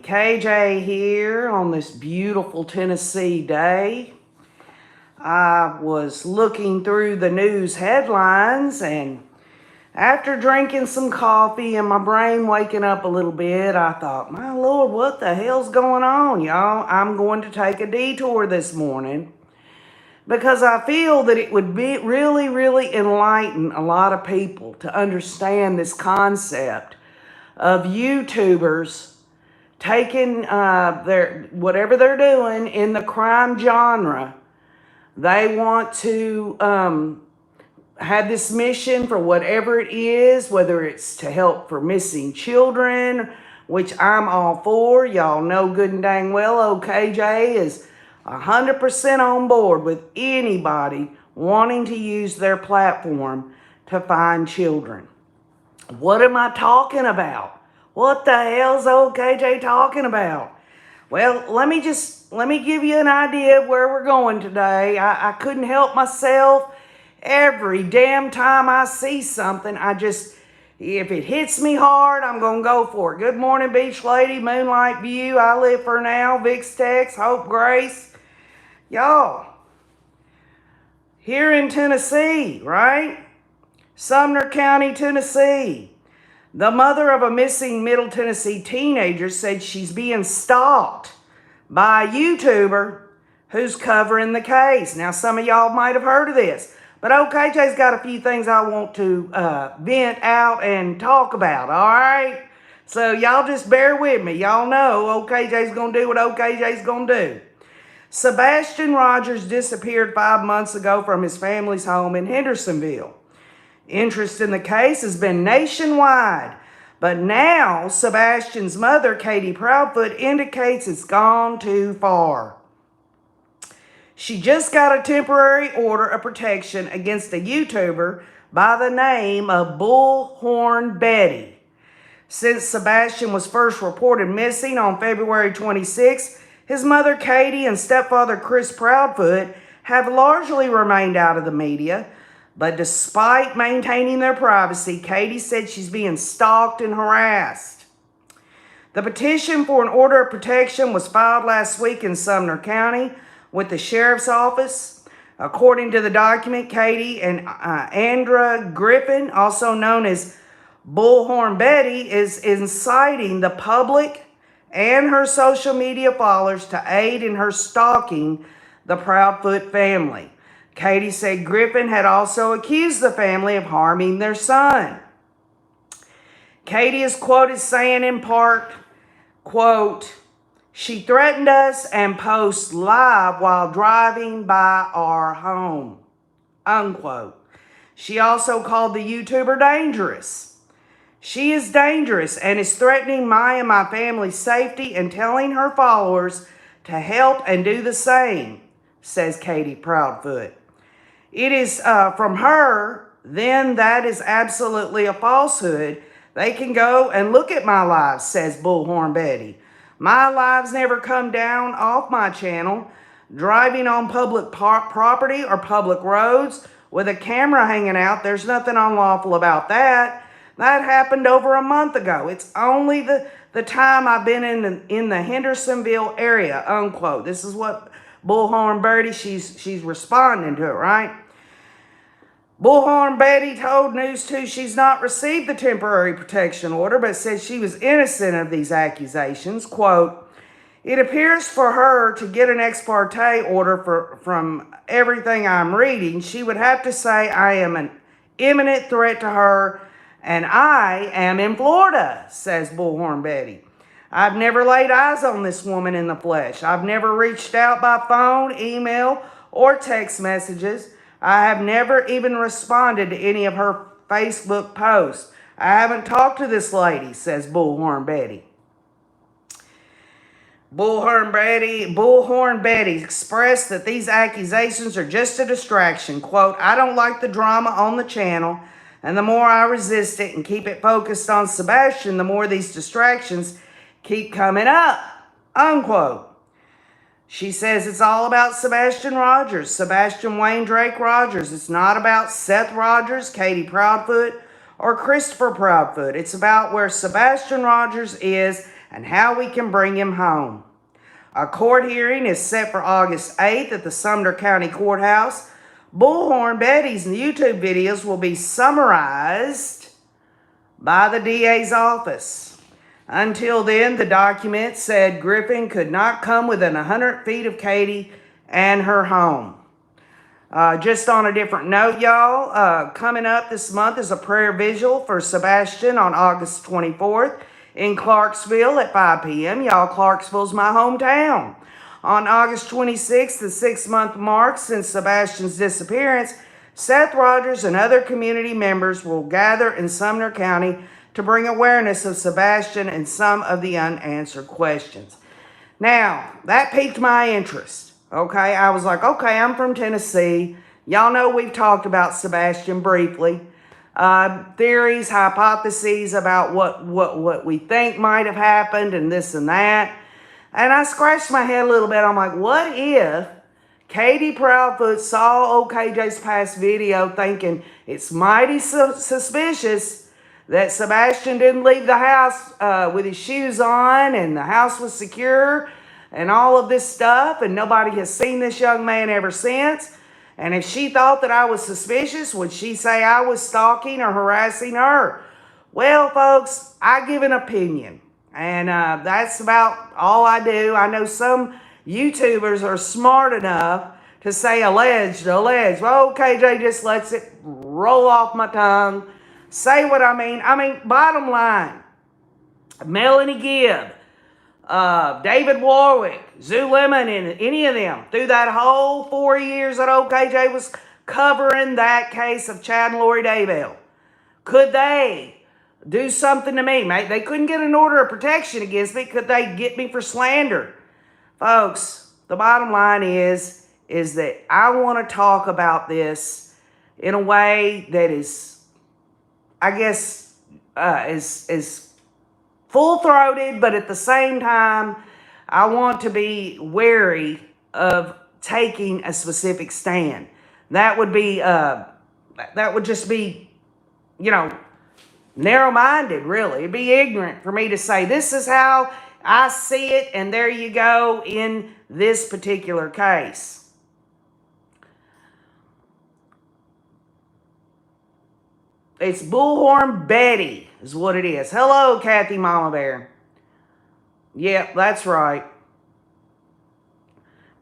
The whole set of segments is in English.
KJ here on this beautiful Tennessee day. I was looking through the news headlines, and after drinking some coffee and my brain waking up a little bit, I thought, my Lord, what the hell's going on, y'all? I'm going to take a detour this morning because I feel that it would be really enlighten a lot of people to understand this concept of YouTubers taking their whatever they're doing in the crime genre. They want to have this mission for whatever it is, whether it's to help for missing children, which I'm all for. Y'all know good and dang well OKJ is 100% on board with anybody wanting to use their platform to find children. What am I talking about? What the hell's old KJ talking about? Well, let me give you an idea of where we're going today. I couldn't help myself. Every damn time I see something, if it hits me hard, I'm going to go for it. Good morning, Beach Lady, Moonlight View. I live for now. Vix Tex, Hope Grace. Y'all, here in Tennessee, right? Sumner County, Tennessee. The mother of a missing Middle Tennessee teenager said she's being stalked by a YouTuber who's covering the case. Now, some of y'all might have heard of this, but OKJ's got a few things I want to vent out and talk about, all right? So y'all just bear with me. Y'all know OKJ's going to do what OKJ's going to do. Sebastian Rogers disappeared 5 months ago from his family's home in Hendersonville. Interest in the case has been nationwide, but now Sebastian's mother, Katie Proudfoot, indicates it's gone too far. She just got a temporary order of protection against a YouTuber by the name of Bullhorn Betty. Since Sebastian was first reported missing on February 26th, his mother, Katie, and stepfather, Chris Proudfoot, have largely remained out of the media. But despite maintaining their privacy, Katie said she's being stalked and harassed. The petition for an order of protection was filed last week in Sumner County with the sheriff's office. According to the document, Katie and Andra Griffin, also known as Bullhorn Betty, is inciting the public and her social media followers to aid in her stalking the Proudfoot family. Katie said Griffin had also accused the family of harming their son. Katie is quoted saying in part, quote, "She threatened us and posted live while driving by our home," unquote. She also called the YouTuber dangerous. "She is dangerous and is threatening my and my family's safety and telling her followers to help and do the same," says Katie Proudfoot. It is from her, then that is absolutely a falsehood. They can go and look at my lives, says Bullhorn Betty. My lives never come down off my channel. Driving on public property or public roads with a camera hanging out, there's nothing unlawful about that. That happened over a month ago. It's only the time I've been in the Hendersonville area, unquote. This is what Bullhorn Betty, she's responding to it, right? Bullhorn Betty told News 2 she's not received the temporary protection order, but said she was innocent of these accusations. Quote, "It appears for her to get an ex parte order from everything I'm reading, she would have to say I am an imminent threat to her and I am in Florida," says Bullhorn Betty. "I've never laid eyes on this woman in the flesh. I've never reached out by phone, email, or text messages. I have never even responded to any of her Facebook posts. I haven't talked to this lady," says Bullhorn Betty. Bullhorn Betty expressed that these accusations are just a distraction. Quote, "I don't like the drama on the channel, and the more I resist it and keep it focused on Sebastian, the more these distractions keep coming up," unquote. She says it's all about Sebastian Rogers, Sebastian Wayne Drake Rogers. It's not about Seth Rogers, Katie Proudfoot, or Christopher Proudfoot. It's about where Sebastian Rogers is and how we can bring him home. A court hearing is set for August 8th at the Sumner County Courthouse. Bullhorn Betty's YouTube videos will be summarized by the DA's office. Until then, the document said Griffin could not come within 100 feet of Katie and her home. Just on a different note, y'all, coming up this month is a prayer vigil for Sebastian on August 24th in Clarksville at 5 p.m. Y'all, Clarksville's my hometown. On August 26th, the 6-month mark since Sebastian's disappearance, Seth Rogers and other community members will gather in Sumner County to bring awareness of Sebastian and some of the unanswered questions. Now, that piqued my interest, okay? I was like, okay, I'm from Tennessee. Y'all know we've talked about Sebastian briefly. Theories, hypotheses about what we think might have happened and this and that. And I scratched my head a little bit. I'm like, what if Katie Proudfoot saw OKJ's past video thinking it's mighty suspicious that Sebastian didn't leave the house with his shoes on and the house was secure and all of this stuff, and nobody has seen this young man ever since. And if she thought that I was suspicious, would she say I was stalking or harassing her? Well, folks, I give an opinion, and that's about all I do. I know some YouTubers are smart enough to say alleged. Well, KJ just lets it roll off my tongue. Say what I mean. Bottom line, Melanie Gibb, David Warwick, Zoo Lemon, and any of them, through that whole 4 years that OKJ was covering that case of Chad and Lori Daybell, could they do something to me? They couldn't get an order of protection against me. Could they get me for slander? Folks, the bottom line is that I want to talk about this in a way that is, I guess, is full-throated, but at the same time, I want to be wary of taking a specific stand. That would be, that would just be, narrow-minded, really. It'd be ignorant for me to say, this is how I see it, and there you go in this particular case. It's Bullhorn Betty is what it is. Hello, Kathy Mama Bear. Yep, that's right.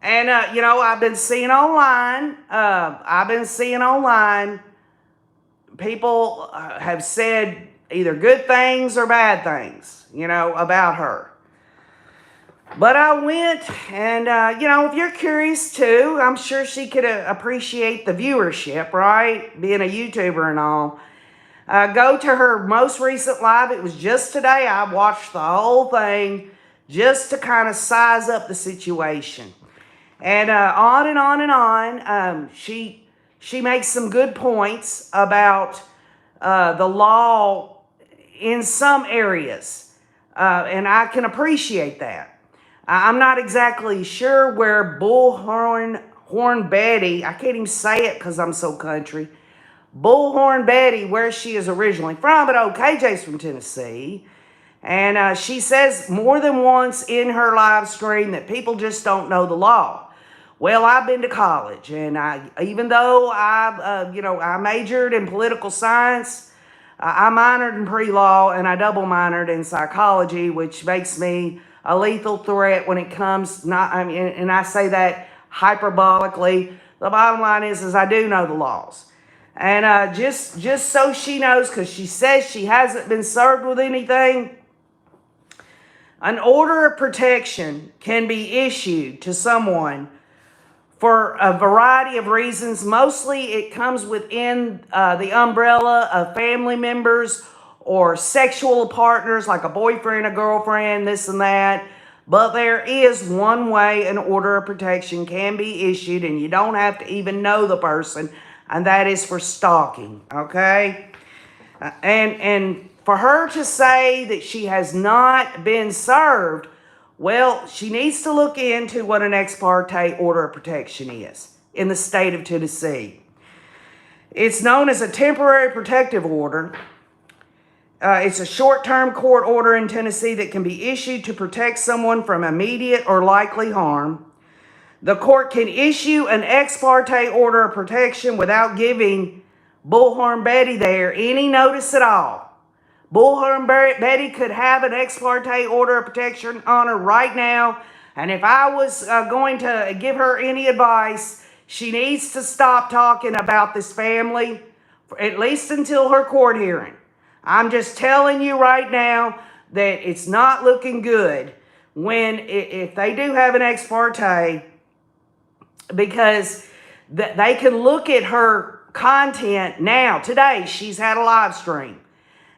And, I've been seeing online, people have said either good things or bad things, about her. But I went and, if you're curious too, I'm sure she could appreciate the viewership, right? Being a YouTuber and all. Go to her most recent live. It was just today. I watched the whole thing just to kind of size up the situation. And on and on and on. She makes some good points about the law in some areas. And I can appreciate that. I'm not exactly sure where Bullhorn Betty, I can't even say it because I'm so country. Bullhorn Betty, where she is originally from, but OKJ's from Tennessee. And she says more than once in her live stream that people just don't know the law. Well, I've been to college, and even though I majored in political science, I minored in pre-law, and I double minored in psychology, which makes me a lethal threat when it comes, and I say that hyperbolically. The bottom line is I do know the laws. And just so she knows, because she says she hasn't been served with anything, an order of protection can be issued to someone for a variety of reasons. Mostly it comes within the umbrella of family members or sexual partners, like a boyfriend, a girlfriend, this and that. But there is one way an order of protection can be issued, and you don't have to even know the person, and that is for stalking, okay? And for her to say that she has not been served, well, she needs to look into what an ex parte order of protection is in the state of Tennessee. It's known as a temporary protective order, It's a short-term court order in Tennessee that can be issued to protect someone from immediate or likely harm. The court can issue an ex parte order of protection without giving Bullhorn Betty there any notice at all. Bullhorn Betty could have an ex parte order of protection on her right now, and if I was going to give her any advice, she needs to stop talking about this family, at least until her court hearing. I'm just telling you right now that it's not looking good if they do have an ex parte, because they can look at her content now. Today, she's had a live stream.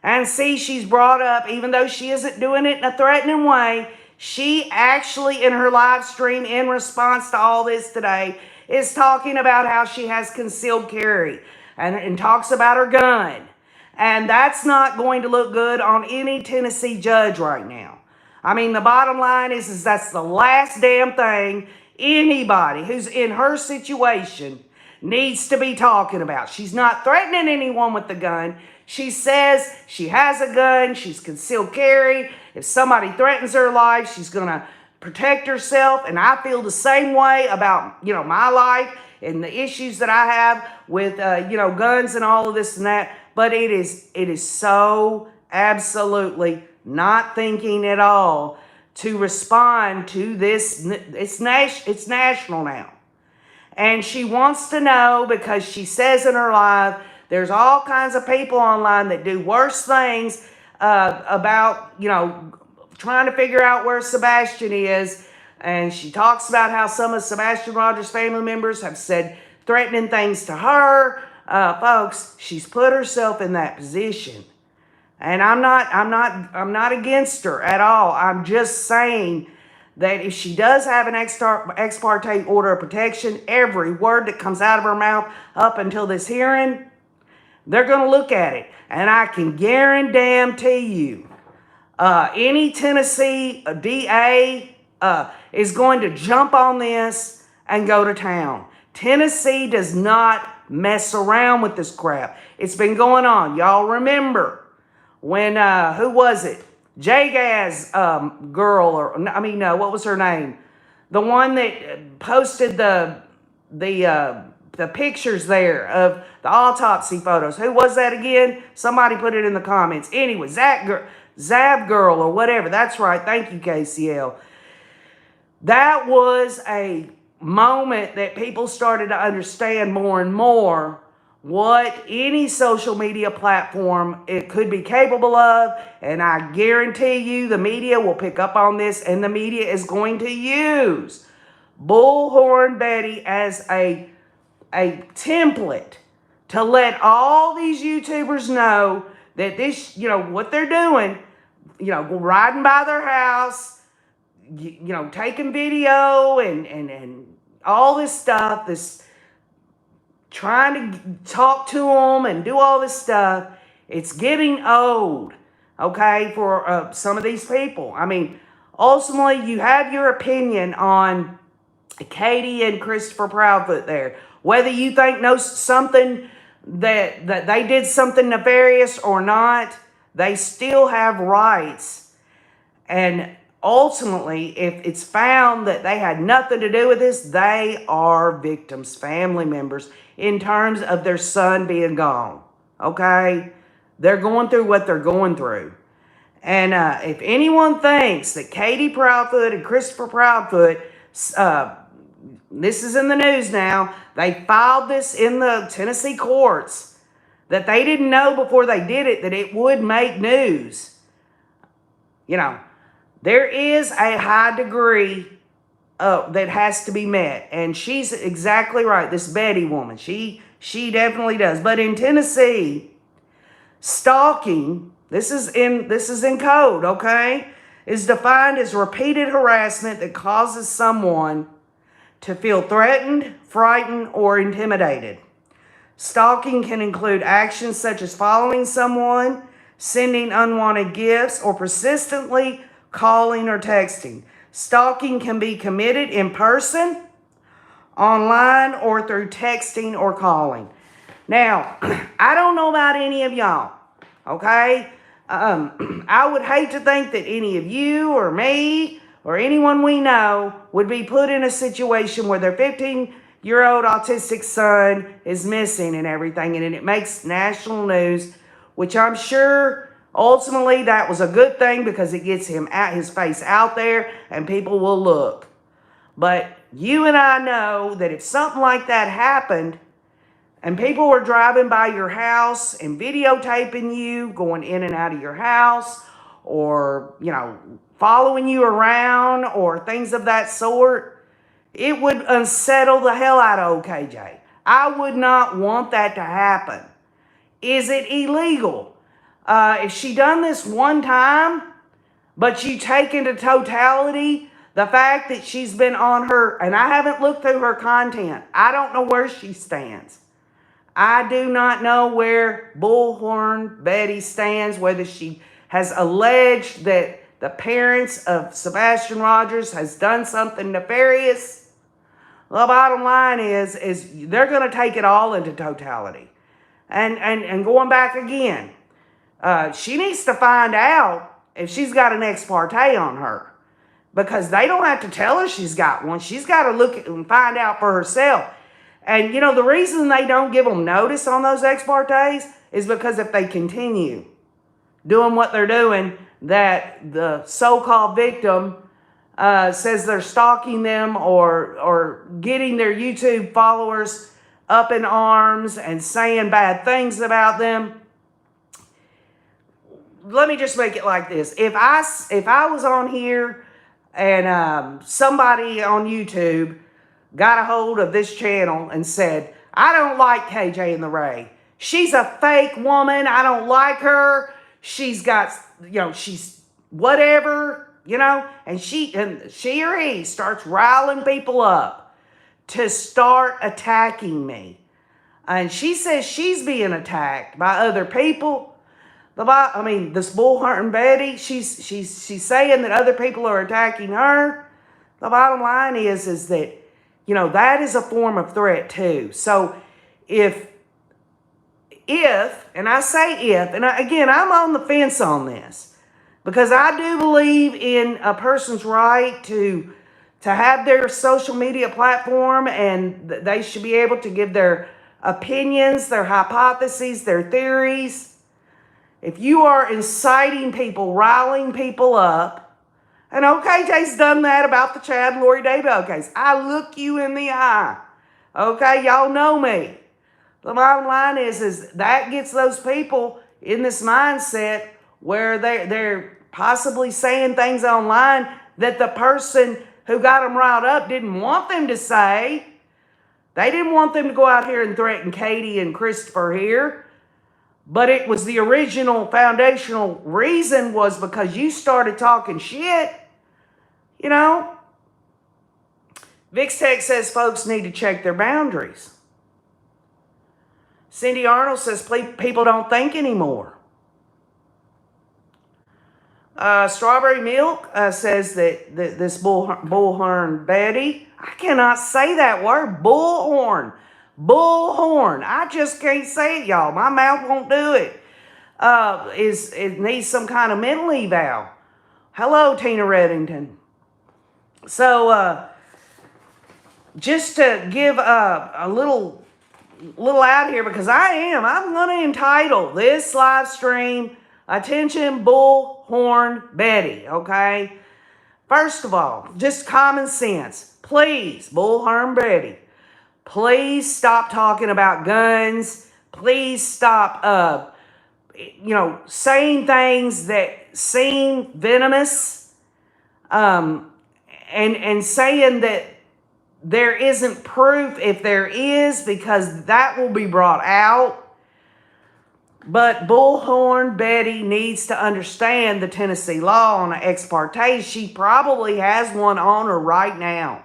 And see, she's brought up, even though she isn't doing it in a threatening way, she actually, in her live stream, in response to all this today, is talking about how she has concealed carry and talks about her gun. And that's not going to look good on any Tennessee judge right now. I mean, the bottom line is that's the last damn thing anybody who's in her situation needs to be talking about. She's not threatening anyone with the gun. She says she has a gun. She's concealed carry. If somebody threatens her life, she's going to protect herself. And I feel the same way about, my life and the issues that I have with, guns and all of this and that. But it is so absolutely not thinking at all to respond to this. It's national now. And she wants to know, because she says in her live, there's all kinds of people online that do worse things about, trying to figure out where Sebastian is. And she talks about how some of Sebastian Rogers' family members have said threatening things to her. Folks, she's put herself in that position. And I'm not against her at all. I'm just saying that if she does have an ex parte order of protection, every word that comes out of her mouth up until this hearing, they're going to look at it. And I can guarantee you, any Tennessee DA is going to jump on this and go to town. Tennessee does not mess around with this crap. It's been going on. Y'all remember when, who was it? J-Gaz girl, what was her name? The one that posted the pictures there of the autopsy photos. Who was that again? Somebody put it in the comments. Anyway, Zab girl or whatever. That's right. Thank you, KCL. That was a moment that people started to understand more and more what any social media platform it could be capable of. And I guarantee you the media will pick up on this, and the media is going to use Bullhorn Betty as a template to let all these YouTubers know that this, what they're doing, riding by their house, taking video and all this stuff, this trying to talk to them and do all this stuff. It's getting old, okay, for some of these people. I mean, ultimately, you have your opinion on Katie and Christopher Proudfoot there. Whether you think something that they did something nefarious or not, they still have rights. And ultimately, if it's found that they had nothing to do with this, they are victims, family members, in terms of their son being gone. Okay? They're going through what they're going through. And if anyone thinks that Katie Proudfoot and Christopher Proudfoot, this is in the news now, they filed this in the Tennessee courts, that they didn't know before they did it that it would make news. There is a high degree that has to be met. And she's exactly right. This Betty woman, she definitely does. But in Tennessee, stalking, this is in code, okay, is defined as repeated harassment that causes someone to feel threatened, frightened, or intimidated. Stalking can include actions such as following someone, sending unwanted gifts, or persistently calling or texting. Stalking can be committed in person, online, or through texting or calling. Now, I don't know about any of y'all, okay? I would hate to think that any of you or me or anyone we know would be put in a situation where their 15-year-old autistic son is missing and everything, and it makes national news, which I'm sure ultimately that was a good thing because it gets his face out there and people will look. But you and I know that if something like that happened and people were driving by your house and videotaping you going in and out of your house, or, following you around or things of that sort, it would unsettle the hell out of OKJ. I would not want that to happen. Is it illegal? If she done this one time, but you take into totality the fact that she's been on her, and I haven't looked through her content. I don't know where she stands. I do not know where Bullhorn Betty stands, whether she has alleged that the parents of Sebastian Rogers has done something nefarious. The bottom line is they're going to take it all into totality. And going back again, she needs to find out if she's got an ex parte on her. Because they don't have to tell her she's got one. She's got to look and find out for herself. And, the reason they don't give them notice on those ex partes is because if they continue doing what they're doing, that the so-called victim says they're stalking them or getting their YouTube followers up in arms and saying bad things about them. Let me just make it like this. If I was on here and somebody on YouTube got a hold of this channel and said, I don't like KJ and the Ray. She's a fake woman. I don't like her. She's got, she's whatever, and she or he starts riling people up to start attacking me. And she says she's being attacked by other people. This Bullhorn Betty, she's saying that other people are attacking her. The bottom line is that, that is a form of threat too. So if, and I say if, and again, I'm on the fence on this because I do believe in a person's right to have their social media platform, and they should be able to give their opinions, their hypotheses, their theories. If you are inciting people, riling people up, and OKJ's done that about the Chad Lori Daybell case. I look you in the eye. Okay, y'all know me. The bottom line is that gets those people in this mindset where they're possibly saying things online that the person who got them riled up didn't want them to say. They didn't want them to go out here and threaten Katie and Christopher here. But it was the original foundational reason was because you started talking shit. VixTech says folks need to check their boundaries. Cindy Arnold says people don't think anymore. Strawberry Milk says that this Bullhorn Betty, I cannot say that word, Bullhorn. Bullhorn. I just can't say it, y'all. My mouth won't do it. It needs some kind of mental eval. Hello, Tina Reddington. So, just to give a little out here, because I'm going to entitle this live stream, Attention Bullhorn Betty, okay? First of all, just common sense. Please, Bullhorn Betty, please stop talking about guns. Please stop, saying things that seem venomous, and saying that there isn't proof if there is, because that will be brought out. But Bullhorn Betty needs to understand the Tennessee law on an ex parte. She probably has one on her right now.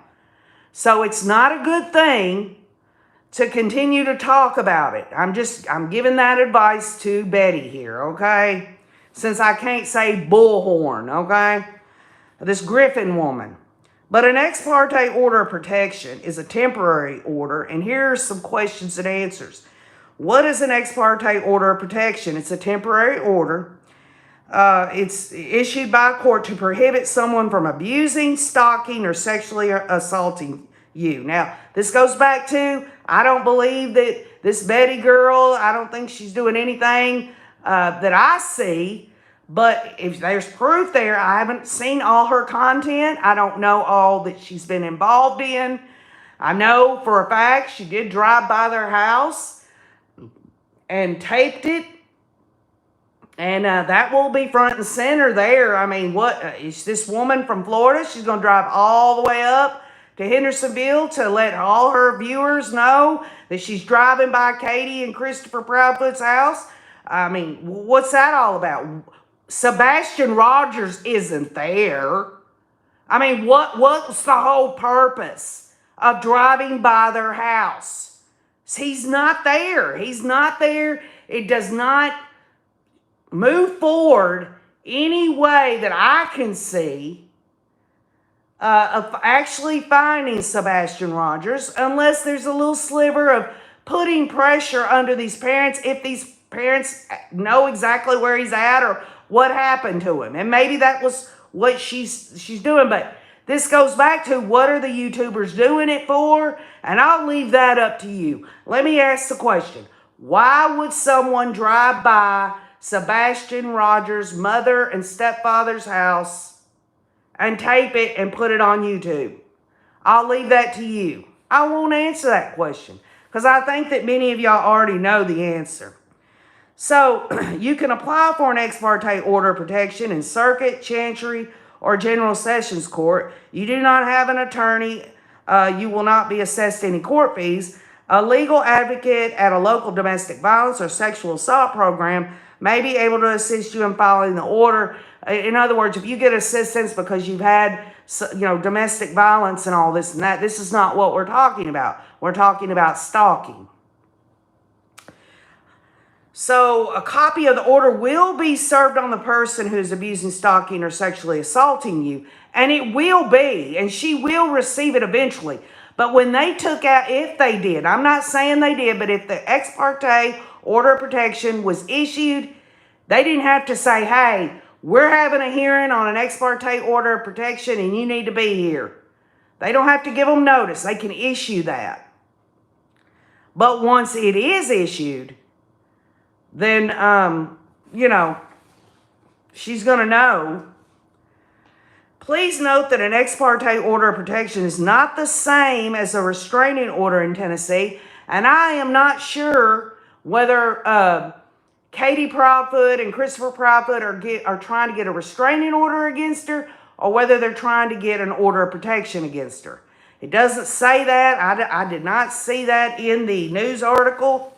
So it's not a good thing to continue to talk about it. I'm giving that advice to Betty here, okay? Since I can't say Bullhorn, okay? This Griffin woman. But an ex parte order of protection is a temporary order, and here are some questions and answers. What is an ex parte order of protection? It's a temporary order It's issued by a court to prohibit someone from abusing, stalking, or sexually assaulting you. Now, this goes back to, I don't believe that this Betty girl, I don't think she's doing anything that I see. But if there's proof there, I haven't seen all her content. I don't know all that she's been involved in. I know for a fact she did drive by their house and taped it. And that will be front and center there. I mean, what is this woman from Florida? She's going to drive all the way up to Hendersonville to let all her viewers know that she's driving by Katie and Christopher Proudfoot's house. I mean, what's that all about? Sebastian Rogers isn't there. I mean, what's the whole purpose of driving by their house? He's not there. He's not there. It does not move forward any way that I can see of actually finding Sebastian Rogers, unless there's a little sliver of putting pressure under these parents, if these parents know exactly where he's at or what happened to him. And maybe that was what she's doing. But this goes back to, what are the YouTubers doing it for? And I'll leave that up to you. Let me ask the question. Why would someone drive by Sebastian Rogers' mother and stepfather's house and tape it and put it on YouTube? I'll leave that to you. I won't answer that question because I think that many of y'all already know the answer. So you can apply for an ex parte order of protection in circuit, chancery, or general sessions court. You do not have an attorney. You will not be assessed any court fees. A legal advocate at a local domestic violence or sexual assault program may be able to assist you in filing the order. In other words, if you get assistance because you've had, domestic violence and all this and that, this is not what we're talking about. We're talking about stalking. So a copy of the order will be served on the person who's abusing, stalking, or sexually assaulting you. And it will be, and she will receive it eventually. But when they took out, if they did, I'm not saying they did, but if the ex parte order of protection was issued, they didn't have to say, hey, we're having a hearing on an ex parte order of protection and you need to be here. They don't have to give them notice. They can issue that. But once it is issued, then, she's going to know. Please note that an ex parte order of protection is not the same as a restraining order in Tennessee. And I am not sure whether Katie Proudfoot and Christopher Proudfoot are trying to get a restraining order against her or whether they're trying to get an order of protection against her. It doesn't say that. I did not see that in the news article.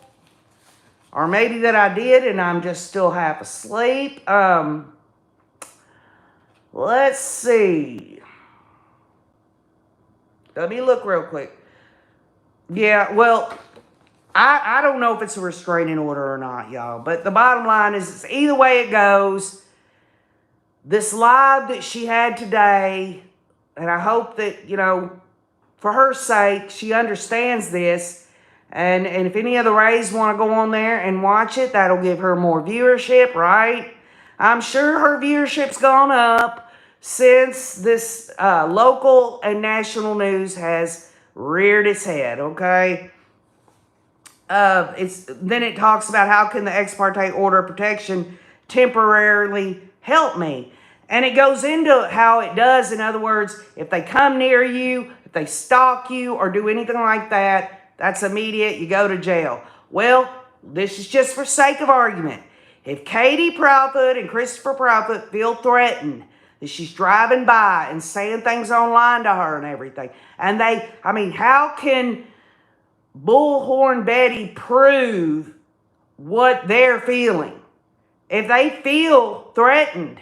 Or maybe that I did and I'm just still half asleep. Let's see. Let me look real quick. Yeah, well, I don't know if it's a restraining order or not, y'all. But the bottom line is, either way it goes, this live that she had today, and I hope that, for her sake, she understands this. And if any of the Rays want to go on there and watch it, that'll give her more viewership, right? I'm sure her viewership's gone up since this local and national news has reared its head, okay? Then it talks about how can the ex parte order of protection temporarily help me. And it goes into how it does. In other words, if they come near you, if they stalk you or do anything like that, that's immediate. You go to jail. Well, this is just for sake of argument. If Katie Proudfoot and Christopher Proudfoot feel threatened that she's driving by and saying things online to her and everything, and how can Bullhorn Betty prove what they're feeling? If they feel threatened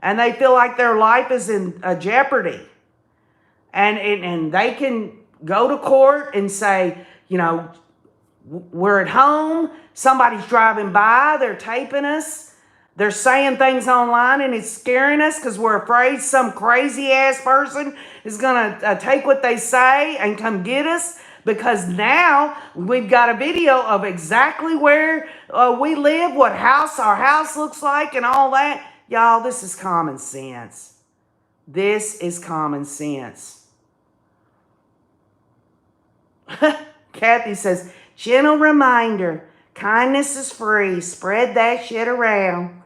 and they feel like their life is in jeopardy, and they can go to court and say, we're at home, somebody's driving by, they're taping us, they're saying things online and it's scaring us because we're afraid some crazy ass person is going to take what they say and come get us, because now we've got a video of exactly where we live, what our house looks like and all that. Y'all, this is common sense. This is common sense. Kathy says, gentle reminder, kindness is free. Spread that shit around.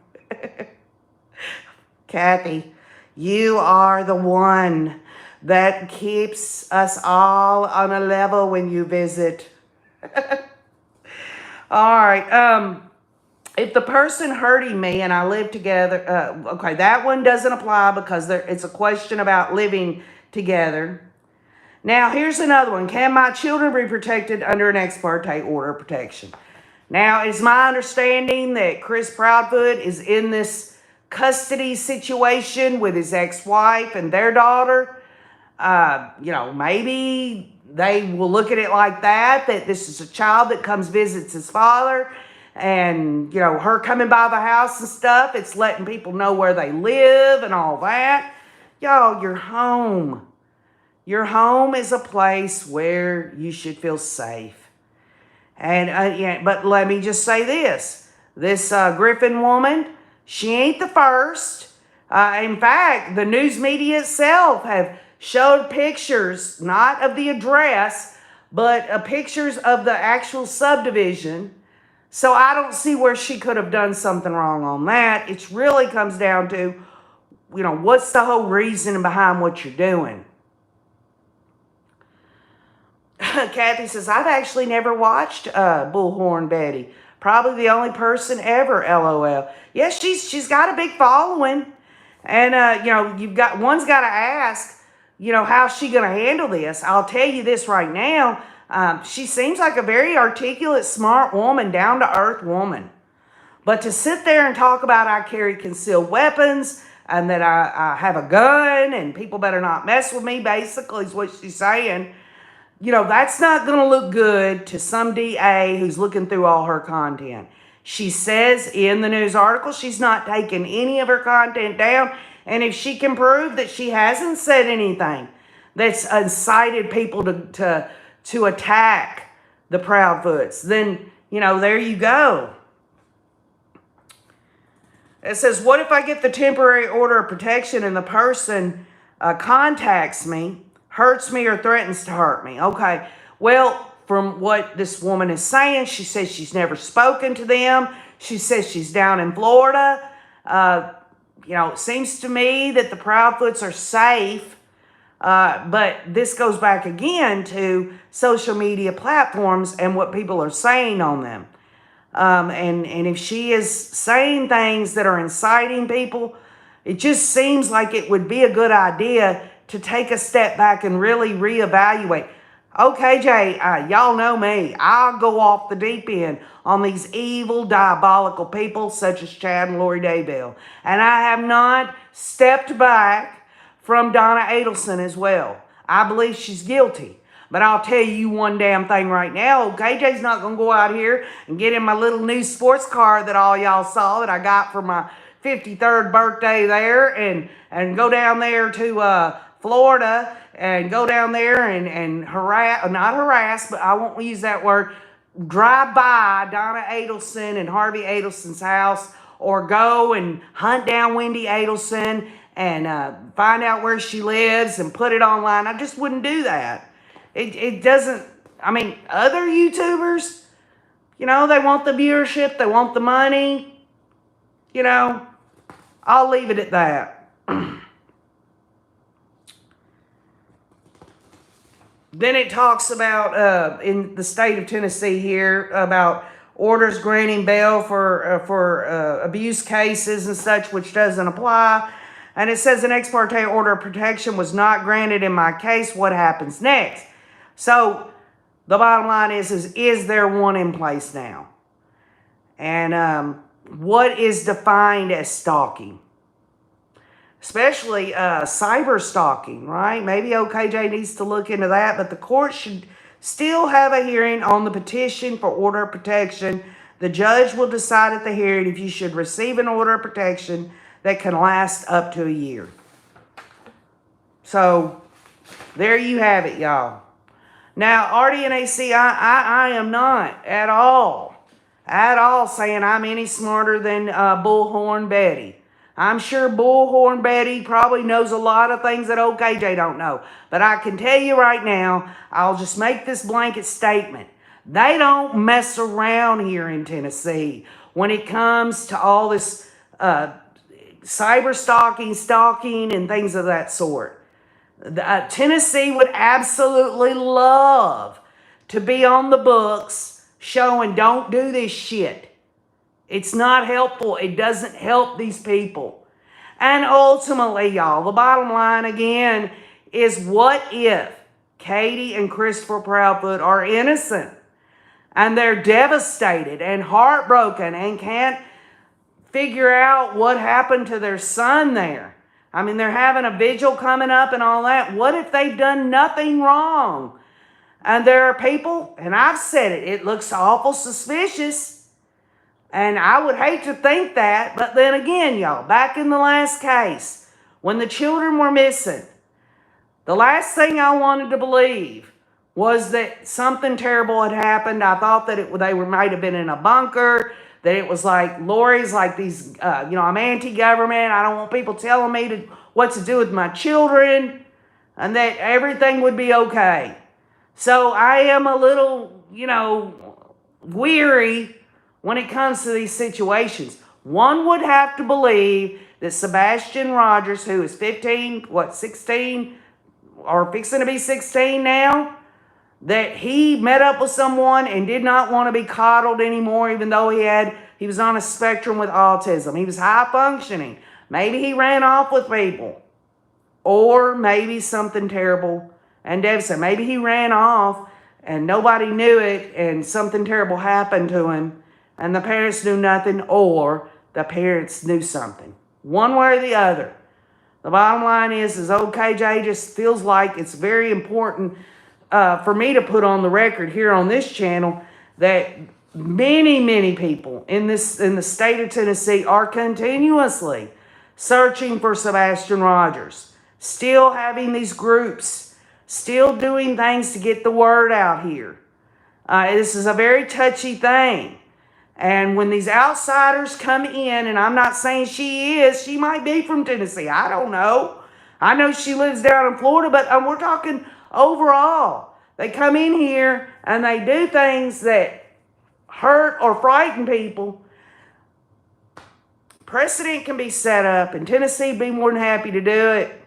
Kathy, you are the one that keeps us all on a level when you visit. All right. If the person hurting me and I live together, okay, that one doesn't apply because it's a question about living together. Now, here's another one. Can my children be protected under an ex parte order of protection? Now, it's my understanding that Chris Proudfoot is in this custody situation with his ex-wife and their daughter. Maybe they will look at it like that this is a child that comes visits his father. And, her coming by the house and stuff, it's letting people know where they live and all that. Y'all, your home. Your home is a place where you should feel safe. And but let me just say this. This Griffin woman, she ain't the first. In fact, the news media itself have showed pictures, not of the address, but pictures of the actual subdivision. So I don't see where she could have done something wrong on that. It really comes down to, what's the whole reason behind what you're doing? Kathy says, I've actually never watched Bullhorn Betty. Probably the only person ever, LOL. Yes, she's got a big following. And, one's got to ask, how's she going to handle this? I'll tell you this right now. She seems like a very articulate, smart woman, down-to-earth woman. But to sit there and talk about I carry concealed weapons and that I have a gun and people better not mess with me, basically, is what she's saying. That's not going to look good to some DA who's looking through all her content. She says in the news article she's not taking any of her content down. And if she can prove that she hasn't said anything that's incited people to attack the Proudfoots, then, there you go. It says, what if I get the temporary order of protection and the person contacts me, hurts me, or threatens to hurt me? Okay, well, from what this woman is saying, she says she's never spoken to them. She says she's down in Florida. It seems to me that the Proudfoots are safe. But this goes back again to social media platforms and what people are saying on them. And if she is saying things that are inciting people, it just seems like it would be a good idea to take a step back and really reevaluate. Okay, Jay, y'all know me. I'll go off the deep end on these evil, diabolical people such as Chad and Lori Daybell. And I have not stepped back from Donna Adelson as well. I believe she's guilty. But I'll tell you one damn thing right now. KJ's not going to go out here and get in my little new sports car that all y'all saw that I got for my 53rd birthday there and go down there to Florida and go down there and not harass, but I won't use that word, drive by Donna Adelson and Harvey Adelson's house, or go and hunt down Wendy Adelson and find out where she lives and put it online. I just wouldn't do that. It doesn't, other YouTubers, they want the viewership, they want the money, I'll leave it at that. Then it talks about, in the state of Tennessee here, about orders granting bail for abuse cases and such, which doesn't apply. And it says an ex parte order of protection was not granted in my case. What happens next? So the bottom line is there one in place now? And what is defined as stalking? Especially cyber stalking, right? Maybe OKJ needs to look into that, but the court should still have a hearing on the petition for order of protection. The judge will decide at the hearing if you should receive an order of protection that can last up to a year. So there you have it, y'all. Now, RDNAC, I am not at all saying I'm any smarter than Bullhorn Betty. I'm sure Bullhorn Betty probably knows a lot of things that old KJ don't know. But I can tell you right now, I'll just make this blanket statement. They don't mess around here in Tennessee when it comes to all this cyber stalking, and things of that sort. Tennessee would absolutely love to be on the books showing don't do this shit. It's not helpful. It doesn't help these people. And ultimately, y'all, the bottom line again is, what if Katie and Christopher Proudfoot are innocent and they're devastated and heartbroken and can't figure out what happened to their son there? I mean, they're having a vigil coming up and all that. What if they've done nothing wrong? And there are people, and I've said it, it looks awful suspicious. And I would hate to think that, but then again, y'all, back in the last case, when the children were missing, the last thing I wanted to believe was that something terrible had happened. I thought that they might have been in a bunker, that it was like Lori's like these, I'm anti-government. I don't want people telling me what to do with my children, and that everything would be okay. So I am a little, weary when it comes to these situations. One would have to believe that Sebastian Rogers, who is 16, or fixing to be 16 now, that he met up with someone and did not want to be coddled anymore, even though he was on a spectrum with autism. He was high functioning. Maybe he ran off with people. Or maybe something terrible and devastating. Maybe he ran off and nobody knew it and something terrible happened to him and the parents knew nothing, or the parents knew something. One way or the other. The bottom line is old KJ just feels like it's very important for me to put on the record here on this channel that many, many people in the state of Tennessee are continuously searching for Sebastian Rogers. Still having these groups. Still doing things to get the word out here. This is a very touchy thing. And when these outsiders come in, and I'm not saying she might be from Tennessee. I don't know. I know she lives down in Florida, but we're talking overall. They come in here and they do things that hurt or frighten people. Precedent can be set up, and Tennessee would be more than happy to do it.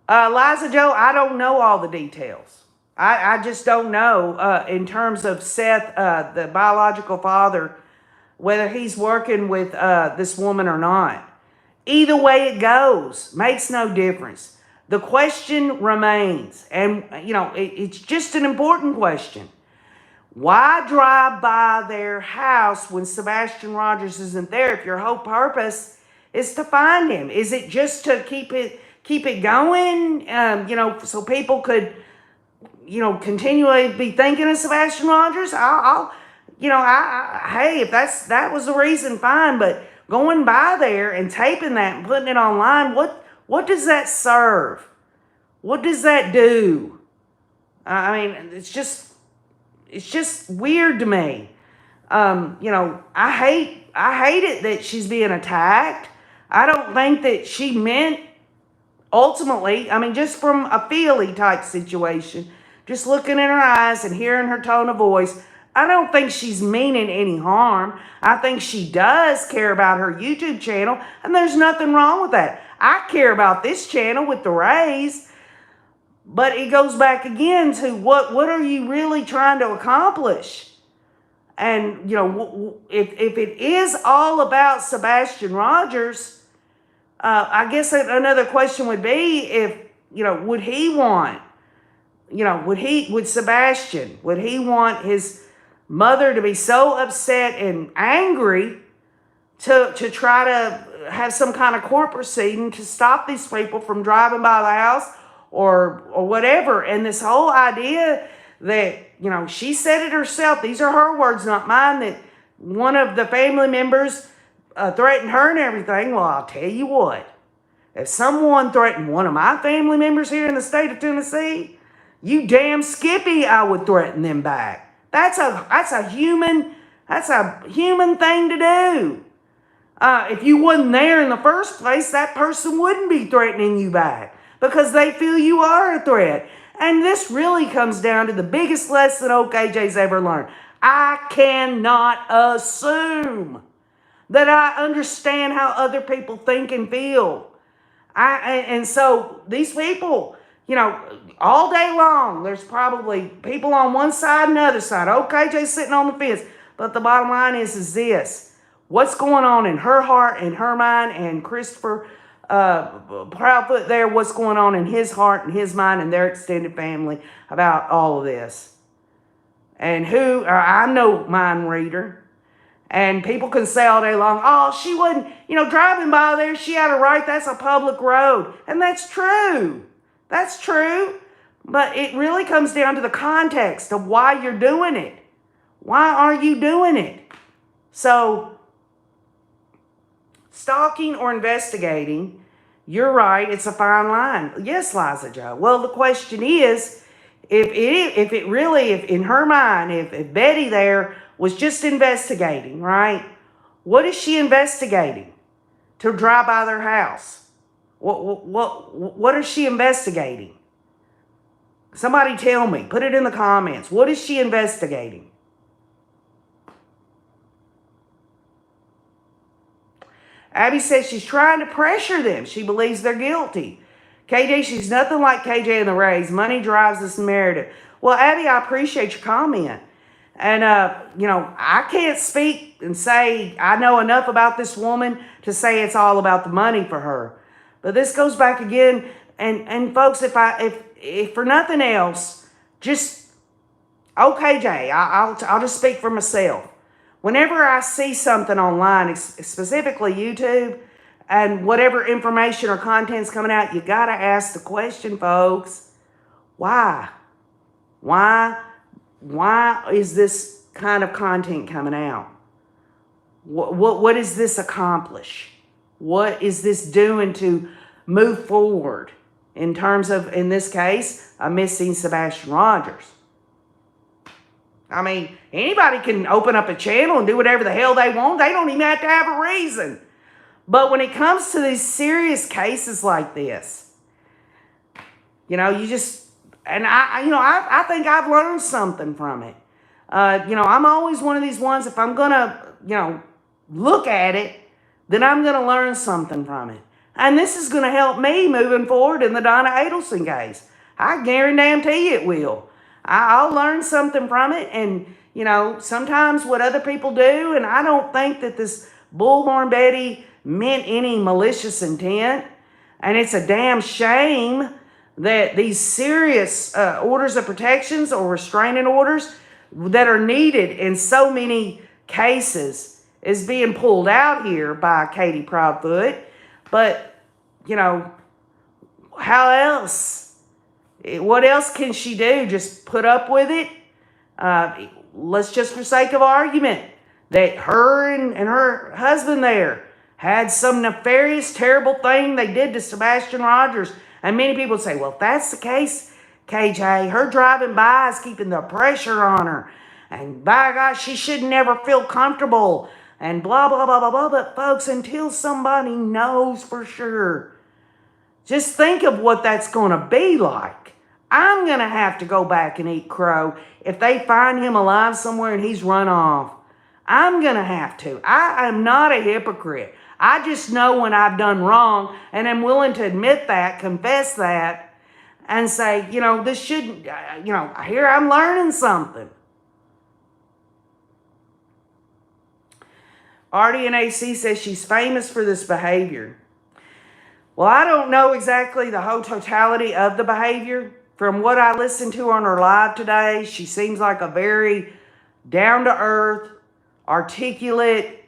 Liza Joe, I don't know all the details. I just don't know in terms of Seth, the biological father, whether he's working with this woman or not. Either way it goes, makes no difference. The question remains, and it's just an important question. Why drive by their house when Sebastian Rogers isn't there if your whole purpose is to find him? Is it just to keep it going, so people could, continually be thinking of Sebastian Rogers? Hey, if that was the reason, fine. But going by there and taping that and putting it online, what does that serve? What does that do? I mean, it's just weird to me. I hate it that she's being attacked. I don't think that she meant, ultimately, just from a feely type situation, just looking in her eyes and hearing her tone of voice, I don't think she's meaning any harm. I think she does care about her YouTube channel, and there's nothing wrong with that. I care about this channel with the Rays, but it goes back again to what are you really trying to accomplish? And, if it is all about Sebastian Rogers, I guess another question would be if, would he want, would Sebastian want his mother to be so upset and angry to try to have some kind of court proceeding to stop these people from driving by the house or whatever? And this whole idea that, she said it herself, these are her words, not mine, that one of the family members threatened her and everything. Well, I'll tell you what, if someone threatened one of my family members here in the state of Tennessee, you damn Skippy, I would threaten them back. That's a human That's a human thing to do. If you wasn't there in the first place, that person wouldn't be threatening you back because they feel you are a threat. And this really comes down to the biggest lesson old KJ's ever learned. I cannot assume that I understand how other people think and feel. And so these people, all day long, there's probably people on one side and the other side. Old KJ's sitting on the fence. But the bottom line is this. What's going on in her heart and her mind, and Christopher Proudfoot there, what's going on in his heart and his mind and their extended family about all of this. And I'm no mind reader. And people can say all day long, oh, she wasn't, driving by there, she had a right, that's a public road. And that's true. That's true. But it really comes down to the context of why you're doing it. Why are you doing it? So, stalking or investigating, you're right, it's a fine line. Yes, Liza Joe. Well, the question is, if in her mind, if Betty there was just investigating, right? What is she investigating? To drive by their house. What is she investigating? Somebody tell me. Put it in the comments. What is she investigating? Abby says she's trying to pressure them. She believes they're guilty. KJ, she's nothing like KJ and the Rays. Money drives this narrative. Well, Abby, I appreciate your comment. And, I can't speak and say I know enough about this woman to say it's all about the money for her. But this goes back again. And folks, if for nothing else, just, KJ, I'll just speak for myself. Whenever I see something online, specifically YouTube, and whatever information or content's coming out, you got to ask the question, folks. Why? Why is this kind of content coming out? What does this accomplish? What is this doing to move forward in terms of, in this case, a missing Sebastian Rogers? I mean, anybody can open up a channel and do whatever the hell they want. They don't even have to have a reason. But when it comes to these serious cases like this, you just, and I think I've learned something from it. I'm always one of these ones, if I'm going to, look at it, then I'm going to learn something from it. And this is going to help me moving forward in the Donna Adelson case. I guarantee it will. I'll learn something from it. And, sometimes what other people do, and I don't think that this Bullhorn Betty meant any malicious intent. And it's a damn shame that these serious orders of protections or restraining orders that are needed in so many cases is being pulled out here by Katie Proudfoot. But, how else? What else can she do? Just put up with it? Let's just, for sake of argument, that her and her husband there had some nefarious, terrible thing they did to Sebastian Rogers. And many people say, well, if that's the case, KJ, her driving by is keeping the pressure on her. And by God, she should never feel comfortable. And blah, blah, blah, blah, blah. But folks, until somebody knows for sure, just think of what that's going to be like. I'm going to have to go back and eat crow if they find him alive somewhere and he's run off. I'm going to have to. I am not a hypocrite. I just know when I've done wrong, and I'm willing to admit that, confess that, and say, this shouldn't, here I'm learning something. Artie and AC says she's famous for this behavior. Well, I don't know exactly the whole totality of the behavior. From what I listened to on her live today, she seems like a very down-to-earth, articulate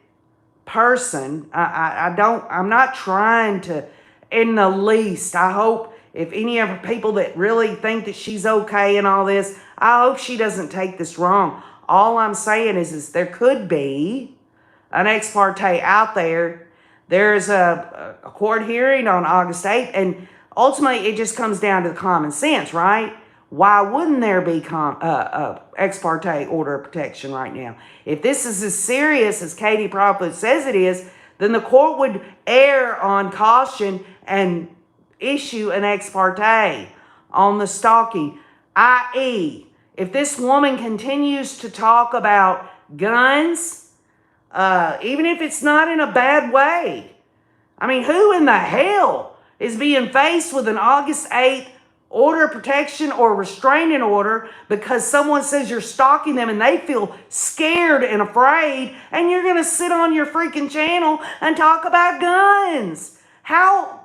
person. I'm not trying to, in the least. I hope if any of the people that really think that she's okay and all this, I hope she doesn't take this wrong. All I'm saying is there could be an ex parte out there. There's a court hearing on August 8th, and ultimately it just comes down to the common sense, right? why wouldn't there be ex parte order of protection right now? If this is as serious as Katie Proudfoot says it is, then the court would err on caution and issue an ex parte on the stalking, i.e., if this woman continues to talk about guns, even if it's not in a bad way, I mean, who in the hell is being faced with an August 8th order of protection or restraining order because someone says you're stalking them and they feel scared and afraid, and you're going to sit on your freaking channel and talk about guns? How?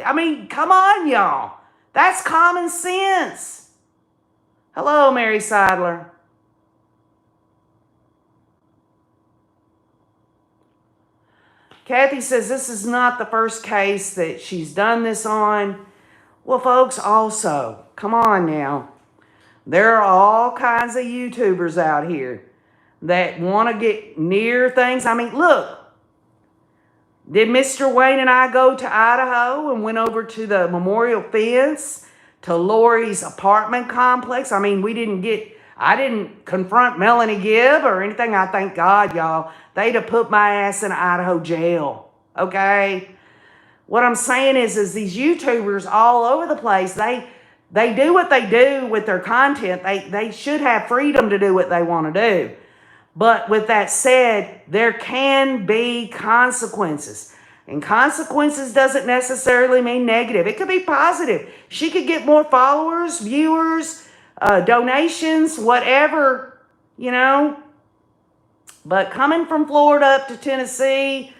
I mean, come on, y'all. That's common sense. Hello, Mary Seidler. Kathy says this is not the first case that she's done this on. Well, folks, also, come on now. There are all kinds of YouTubers out here that want to get near things. I mean, look, did Mr. Wayne and I go to Idaho and went over to the memorial fence to Lori's apartment complex? I mean, I didn't confront Melanie Gibb or anything. I thank God, y'all. They'd have put my ass in Idaho jail, okay? What I'm saying is these YouTubers all over the place, they do what they do with their content. They should have freedom to do what they want to do. But with that said, there can be consequences. And consequences doesn't necessarily mean negative. It could be positive. She could get more followers, viewers, donations, whatever, you know. But coming from Florida up to Tennessee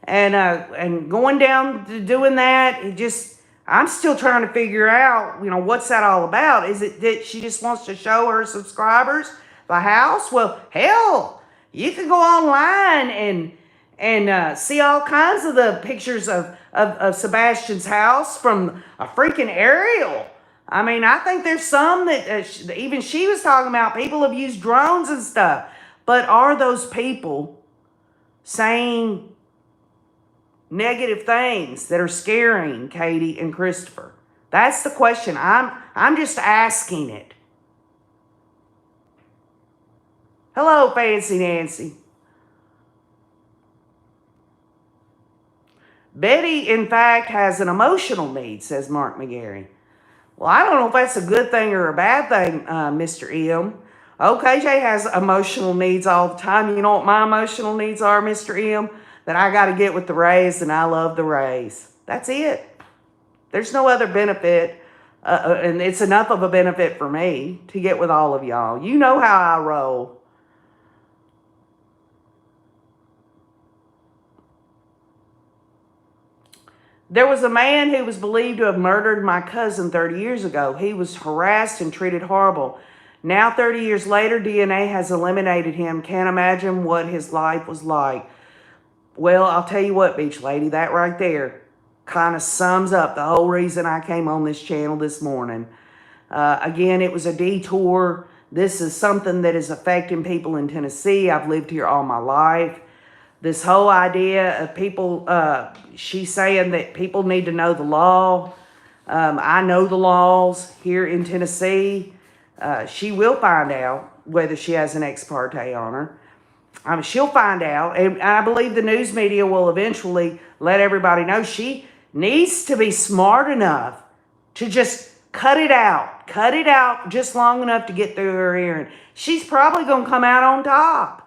and going down to doing that, I'm still trying to figure out, you know, what's that all about? Is it that she just wants to show her subscribers the house? Well, hell, you can go online and see all kinds of the pictures of Sebastian's house from a freaking aerial. I mean, I think there's some that even she was talking about. People have used drones and stuff. But are those people saying negative things that are scaring Katie and Christopher? That's the question. I'm just asking it. Hello, Fancy Nancy. Betty, in fact, has an emotional need, says Mark McGarry. Well, I don't know if that's a good thing or a bad thing, Mr. M. OKJ has emotional needs all the time. You know what my emotional needs are, Mr. M? That I got to get with the Rays, and I love the Rays. That's it. There's no other benefit, and it's enough of a benefit for me to get with all of y'all. You know how I roll. There was a man who was believed to have murdered my cousin 30 years ago. He was harassed and treated horrible. Now, 30 years later, DNA has eliminated him. Can't imagine what his life was like. Well, I'll tell you what, Beach Lady, that right there kind of sums up the whole reason I came on this channel this morning. Again, it was a detour. This is something that is affecting people in Tennessee. I've lived here all my life. This whole idea of people, she's saying that people need to know the law. I know the laws here in Tennessee. She will find out whether she has an ex parte on her. She'll find out, and I believe the news media will eventually let everybody know. She needs to be smart enough to just cut it out just long enough to get through her hearing. She's probably going to come out on top.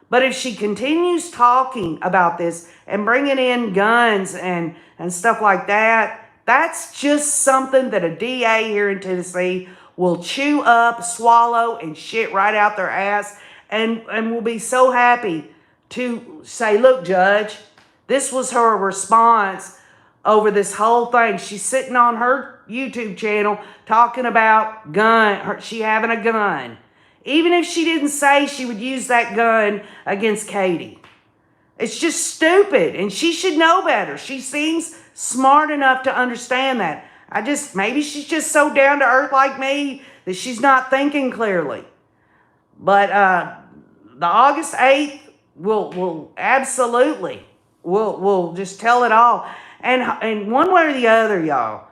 But if she continues talking about this and bringing in guns and stuff like that, that's just something that a DA here in Tennessee will chew up, swallow, and shit right out their ass, and will be so happy to say, look, Judge, this was her response over this whole thing. She's sitting on her YouTube channel talking about she having a gun. Even if she didn't say she would use that gun against Katie. It's just stupid, and she should know better. She seems smart enough to understand that. Maybe she's just so down to earth like me that she's not thinking clearly. But the August 8th will absolutely, we'll just tell it all. And one way or the other, y'all,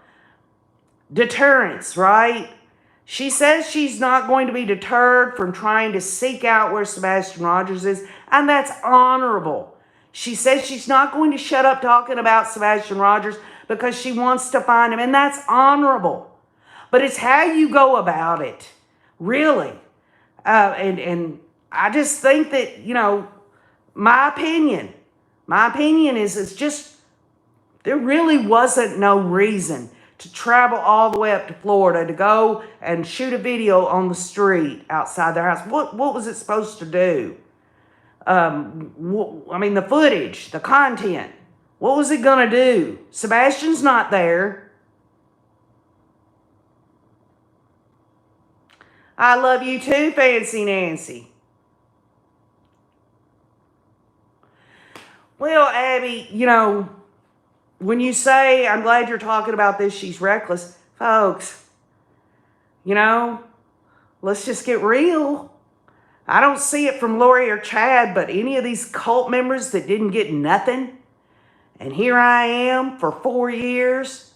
deterrence, right? She says she's not going to be deterred from trying to seek out where Sebastian Rogers is, and that's honorable. She says she's not going to shut up talking about Sebastian Rogers because she wants to find him, and that's honorable. But it's how you go about it, really. And I just think that, you know, my opinion is it's just, there really wasn't no reason to travel all the way up to Florida to go and shoot a video on the street outside their house. What was it supposed to do? I mean, the footage, the content. What was it going to do? Sebastian's not there. I love you too, Fancy Nancy. Well, Abby, you know, when you say, I'm glad you're talking about this, she's reckless, folks, you know, let's just get real. I don't see it from Lori or Chad, but any of these cult members that didn't get nothing, and here I am for 4 years,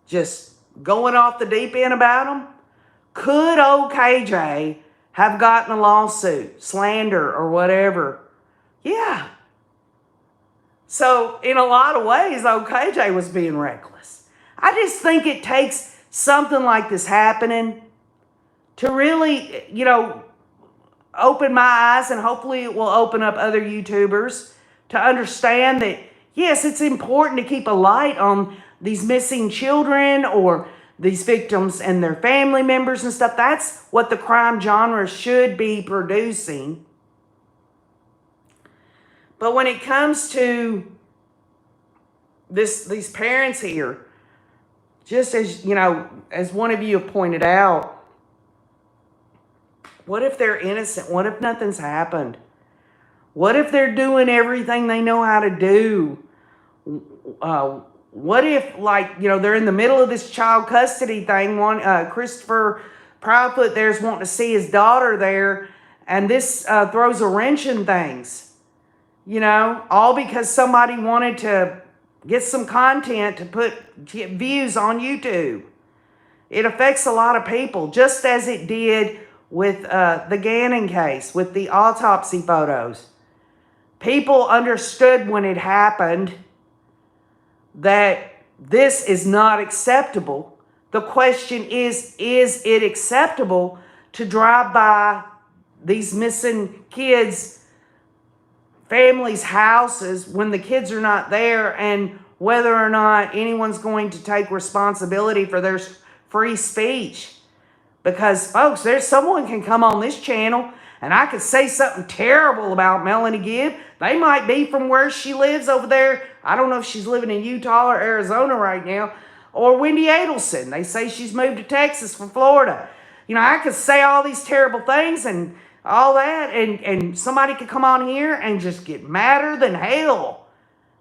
just going off the deep end about them. Could old KJ have gotten a lawsuit, slander, or whatever? Yeah. So, in a lot of ways, old KJ was being reckless. I just think it takes something like this happening to really, you know, open my eyes, and hopefully it will open up other YouTubers to understand that, yes, it's important to keep a light on these missing children or these victims and their family members and stuff. That's what the crime genre should be producing. But when it comes to these parents here, just as, you know, as one of you have pointed out, what if they're innocent? What if nothing's happened? What if they're doing everything they know how to do? What if, like, you know, they're in the middle of this child custody thing. Christopher Proudfoot there's wanting to see his daughter there, and this throws a wrench in things. You know, all because somebody wanted to get some content to get views on YouTube. It affects a lot of people, just as it did with the Gannon case, with the autopsy photos. People understood when it happened that this is not acceptable. The question is it acceptable to drive by these missing kids' families' houses when the kids are not there, and whether or not anyone's going to take responsibility for their free speech? Because, folks, there's someone can come on this channel and I could say something terrible about Melanie Gibb. They might be from where she lives over there. I don't know if she's living in Utah or Arizona right now. Or Wendy Adelson. They say she's moved to Texas from Florida. You know, I could say all these terrible things and all that, and somebody could come on here and just get madder than hell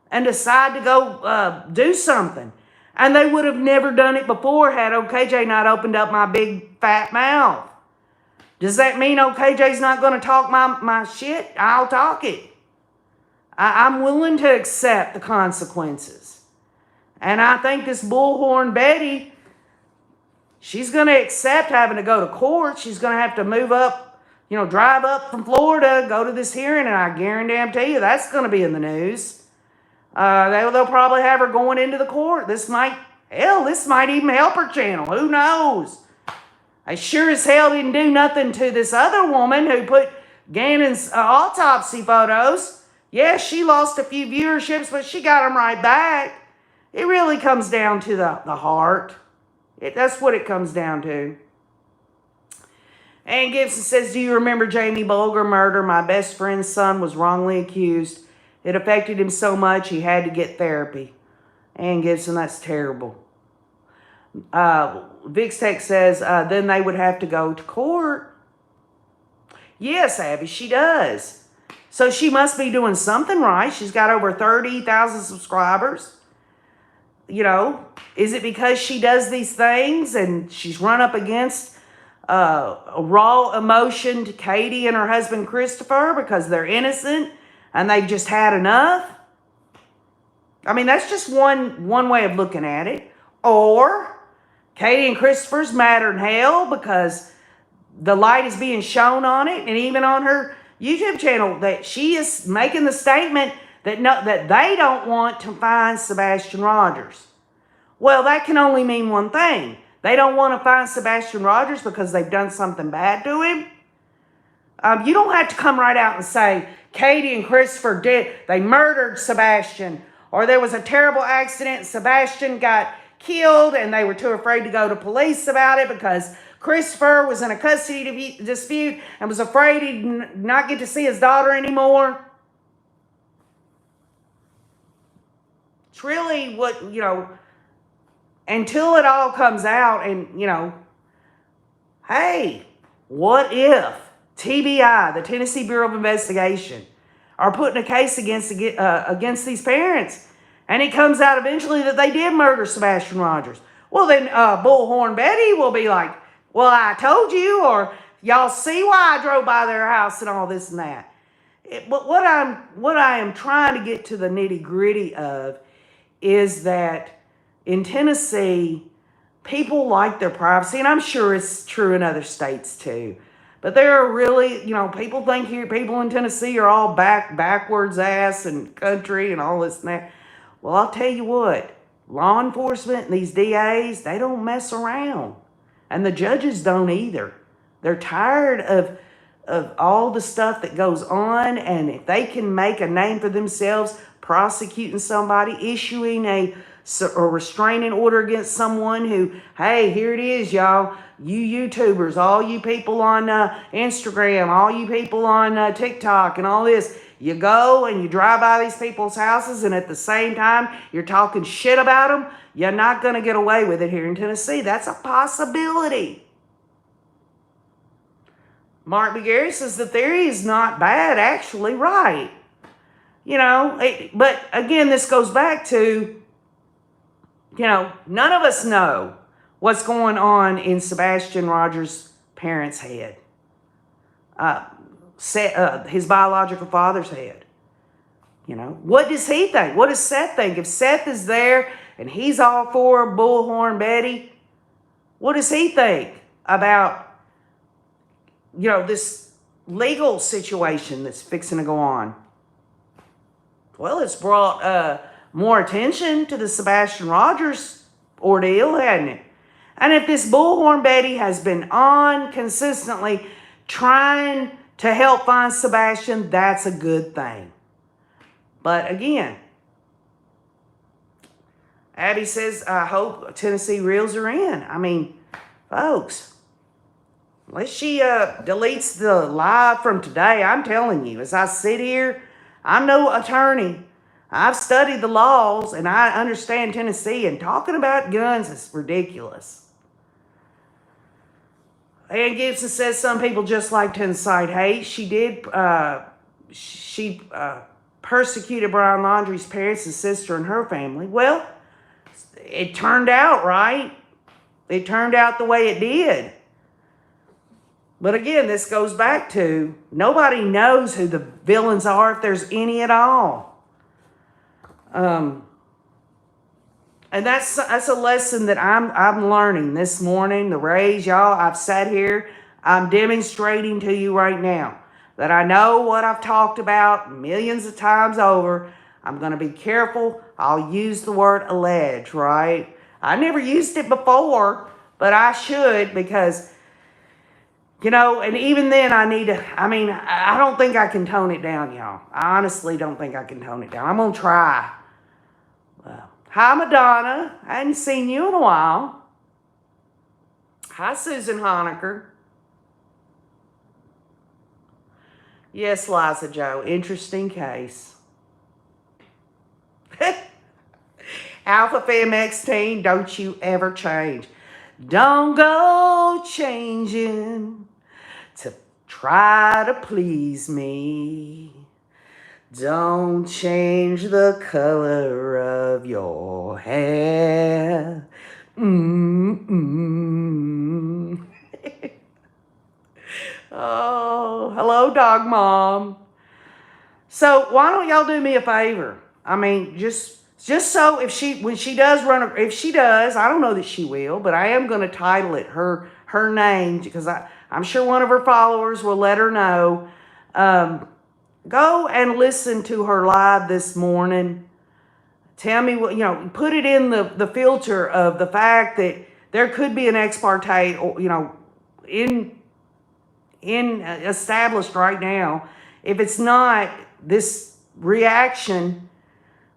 and decide to go do something. And they would have never done it before had OKJ not opened up my big fat mouth. Does that mean OKJ's not going to talk my shit? I'll talk it. I'm willing to accept the consequences. And I think this Bullhorn Betty, she's going to accept having to go to court. She's going to have to move up, you know, drive up from Florida, go to this hearing, and I guarantee you that's going to be in the news. They'll probably have her going into the court. This might even help her channel. Who knows? I sure as hell didn't do nothing to this other woman who put Gannon's autopsy photos. Yeah, she lost a few viewerships, but she got them right back. It really comes down to the heart. That's what it comes down to. Ann Gibson says, do you remember Jamie Bulger murder? My best friend's son was wrongly accused. It affected him so much he had to get therapy. Ann Gibson, that's terrible. VixTech says, then they would have to go to court. Yes, Abby, she does. So she must be doing something right. She's got over 30,000 subscribers. You know, is it because she does these things and she's run up against a raw emotion to Katie and her husband Christopher because they're innocent and they've just had enough? I mean, that's just one way of looking at it. Or Katie and Christopher's madder than hell because the light is being shown on it, and even on her YouTube channel, that she is making the statement that that they don't want to find Sebastian Rogers. Well, that can only mean one thing. They don't want to find Sebastian Rogers because they've done something bad to him. You don't have to come right out and say, Katie and Christopher they murdered Sebastian, or there was a terrible accident and Sebastian got killed and they were too afraid to go to police about it because Christopher was in a custody dispute and was afraid he'd not get to see his daughter anymore. It's really what, until it all comes out and, hey, what if TBI, the Tennessee Bureau of Investigation, are putting a case against these parents, and it comes out eventually that they did murder Sebastian Rogers? Well, then Bullhorn Betty will be like, well, I told you, or y'all see why I drove by their house and all this and that. But what I am trying to get to the nitty gritty of is that in Tennessee, people like their privacy, and I'm sure it's true in other states too. But there are really, people think people in Tennessee are all backwards ass and country and all this and that. Well, I'll tell you what, law enforcement and these DAs, they don't mess around. And the judges don't either. They're tired of all the stuff that goes on, and if they can make a name for themselves prosecuting somebody, issuing a restraining order against someone who, hey, here it is, y'all. You YouTubers, all you people on Instagram, all you people on TikTok and all this, you go and you drive by these people's houses, and at the same time, you're talking shit about them. You're not going to get away with it here in Tennessee. That's a possibility. Mark McGarry says the theory is not bad, actually, right. But again, this goes back to, none of us know what's going on in Sebastian Rogers' parents' head. His biological father's head. What does he think? What does Seth think? If Seth is there and he's all for Bullhorn Betty, what does he think about, this legal situation that's fixing to go on? Well, it's brought more attention to the Sebastian Rogers ordeal, hasn't it? And if this Bullhorn Betty has been on consistently trying to help find Sebastian, that's a good thing. But again, Abby says, I hope Tennessee reels her in. I mean, folks, unless she deletes the live from today, I'm telling you, as I sit here, I'm no attorney. I've studied the laws and I understand Tennessee, and talking about guns is ridiculous. Ann Gibson says some people just like to incite hate. She persecuted Brian Laundrie's parents and sister and her family. Well, it turned out right. It turned out the way it did. But again, this goes back to nobody knows who the villains are, if there's any at all. And that's a lesson that I'm learning this morning. The Rays, y'all, I've sat here. I'm demonstrating to you right now that I know what I've talked about millions of times over. I'm going to be careful. I'll use the word allege, right? I never used it before, but I should, because, and even then I don't think I can tone it down, y'all. I honestly don't think I can tone it down. I'm going to try. Hi, Madonna. I hadn't seen you in a while. Hi, Susan Honecker. Yes, Liza Joe. Interesting case. Alpha Fem X-Teen, don't you ever change. Don't go changing to try to please me. Don't change the color of your hair. Oh, hello, dog mom. So why don't y'all do me a favor? Just Just so when she does run, if she does, I don't know that she will, but I am going to title it her name, because I'm sure one of her followers will let her know. Go and listen to her live this morning. Tell me what, put it in the filter of the fact that there could be an ex parte, in established right now. If it's not, this reaction,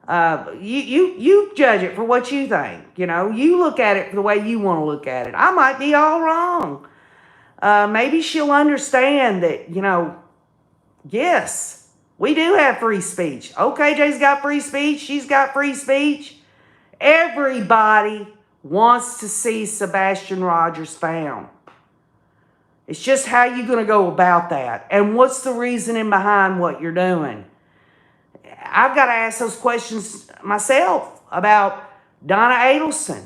you judge it for what you think. You look at it the way you want to look at it. I might be all wrong. Maybe she'll understand that, yes, we do have free speech. OKJ's got free speech. She's got free speech. Everybody wants to see Sebastian Rogers found. It's just how you're going to go about that. And what's the reasoning behind what you're doing? I've got to ask those questions myself about Donna Adelson.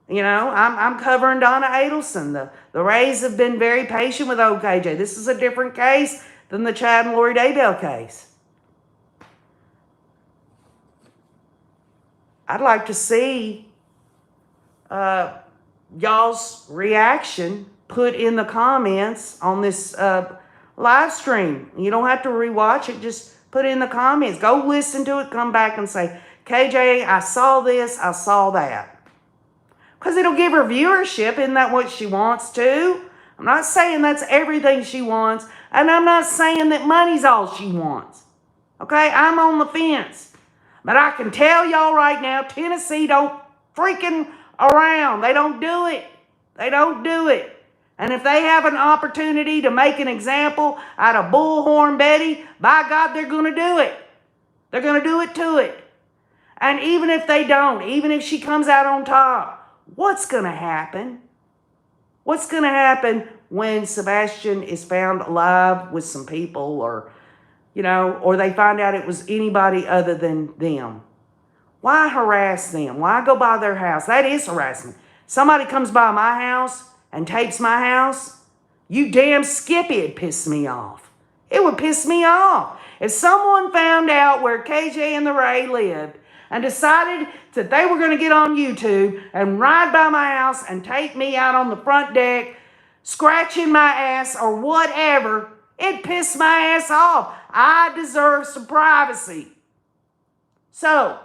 I'm covering Donna Adelson. The Rays have been very patient with OKJ. This is a different case than the Chad and Lori Daybell case. I'd like to see y'all's reaction put in the comments on this live stream. You don't have to rewatch it. Just put it in the comments. Go listen to it. Come back and say, KJ, I saw this. I saw that. Because it'll give her viewership. Isn't that what she wants to? I'm not saying that's everything she wants. And I'm not saying that money's all she wants. Okay? I'm on the fence. But I can tell y'all right now, Tennessee don't freaking around. They don't do it. They don't do it. And if they have an opportunity to make an example out of Bullhorn Betty, by God, they're going to do it. They're going to do it to it. And even if they don't, even if she comes out on top, what's going to happen? What's going to happen when Sebastian is found alive with some people, or they find out it was anybody other than them? Why harass them? Why go by their house? That is harassment. Somebody comes by my house and tapes my house, you damn Skippy, it'd piss me off. It would piss me off. If someone found out where KJ and the Ray lived and decided that they were going to get on YouTube and ride by my house and tape me out on the front deck, scratching my ass or whatever, it'd piss my ass off. I deserve some privacy. So,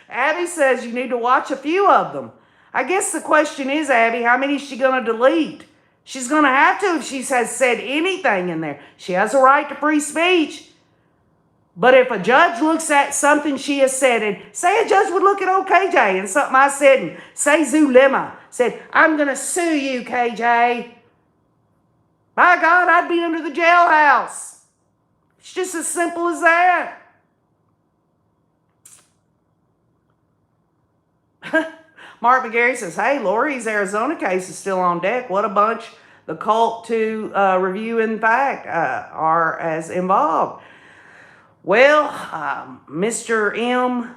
Abby says you need to watch a few of them. I guess the question is, Abby, how many is she going to delete? She's going to have to if she has said anything in there. She has a right to free speech. But if a judge looks at something she has said, and say a judge would look at old KJ and something I said, and say Zulema said, I'm going to sue you, KJ. By God, I'd be under the jailhouse. It's just as simple as that. Mark McGarry says, hey, Lori's Arizona case is still on deck. What a bunch the cult to review, in fact, are as involved. Well, Mr. M,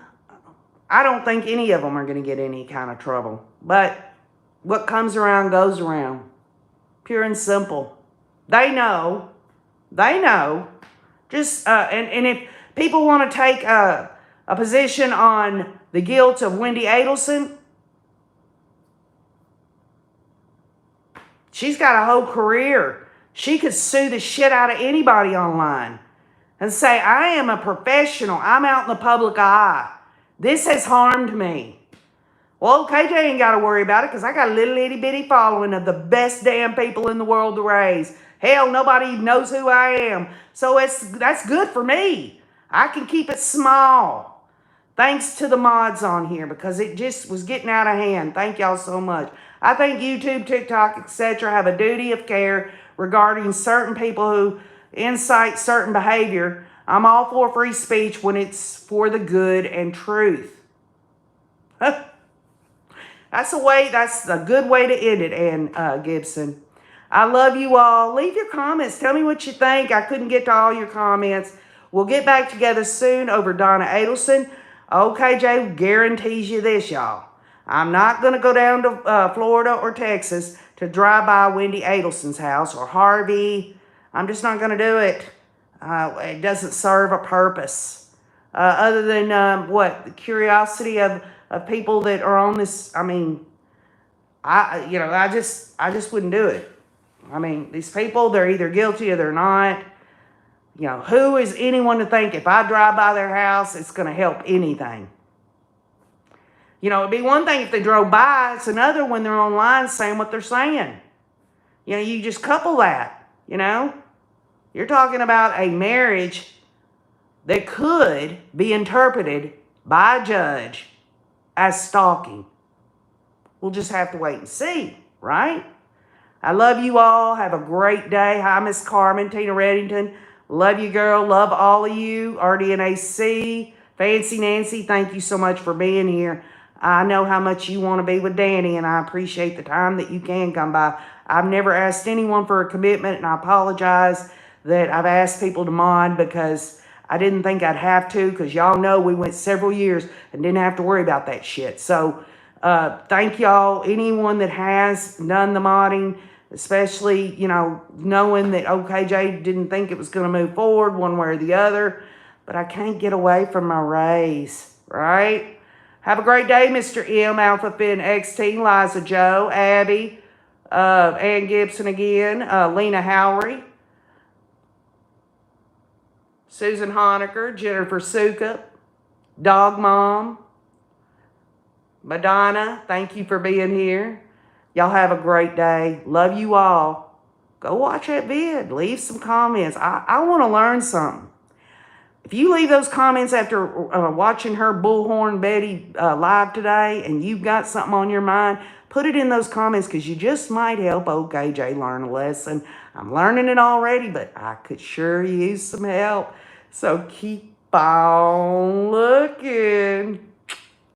I don't think any of them are going to get any kind of trouble. But what comes around goes around. Pure and simple. They know. They know. Just and if people want to take a position on the guilt of Wendy Adelson, she's got a whole career. She could sue the shit out of anybody online and say, I am a professional. I'm out in the public eye. This has harmed me. Well, KJ ain't got to worry about it because I got a little itty bitty following of the best damn people in the world to raise. Hell, nobody even knows who I am. So that's good for me. I can keep it small. Thanks to the mods on here, because it just was getting out of hand. Thank y'all so much. I think YouTube, TikTok, etc. have a duty of care regarding certain people who incite certain behavior. I'm all for free speech when it's for the good and truth. That's a good way to end it, Ann Gibson. I love you all. Leave your comments. Tell me what you think. I couldn't get to all your comments. We'll get back together soon over Donna Adelson. OKJ guarantees you this, y'all. I'm not going to go down to Florida or Texas to drive by Wendy Adelson's house or Harvey. I'm just not going to do it. It doesn't serve a purpose. other than what, the curiosity of people that are on this. I mean, I just wouldn't do it. I mean, these people, they're either guilty or they're not. You know, who is anyone to think if I drive by their house, it's going to help anything? You know, it'd be one thing if they drove by. It's another when they're online saying what they're saying. You know, you just couple that, you know. You're talking about a marriage that could be interpreted by a judge as stalking. We'll just have to wait and see, right? I love you all. Have a great day. Hi, Miss Carmen, Tina Reddington. Love you, girl. Love all of you. RDNAC, Fancy Nancy, thank you so much for being here. I know how much you want to be with Danny, and I appreciate the time that you can come by. I've never asked anyone for a commitment, and I apologize that I've asked people to mod because I didn't think I'd have to, because y'all know we went several years and didn't have to worry about that shit. So thank y'all. Anyone that has done the modding, especially, you know, knowing that OKJ didn't think it was going to move forward one way or the other, but I can't get away from my raise, right? Have a great day, Mr. M, Alpha Finn XT, Liza Joe, Abby, Ann Gibson again, Lena Howery, Susan Honecker, Jennifer Sukup, Dog Mom, Madonna, thank you for being here. Y'all have a great day. Love you all. Go watch that vid. Leave some comments. I want to learn something. If you leave those comments after watching her Bullhorn Betty live today and you've got something on your mind, put it in those comments, because you just might help OKJ learn a lesson. I'm learning it already, but I could sure use some help. So keep on looking.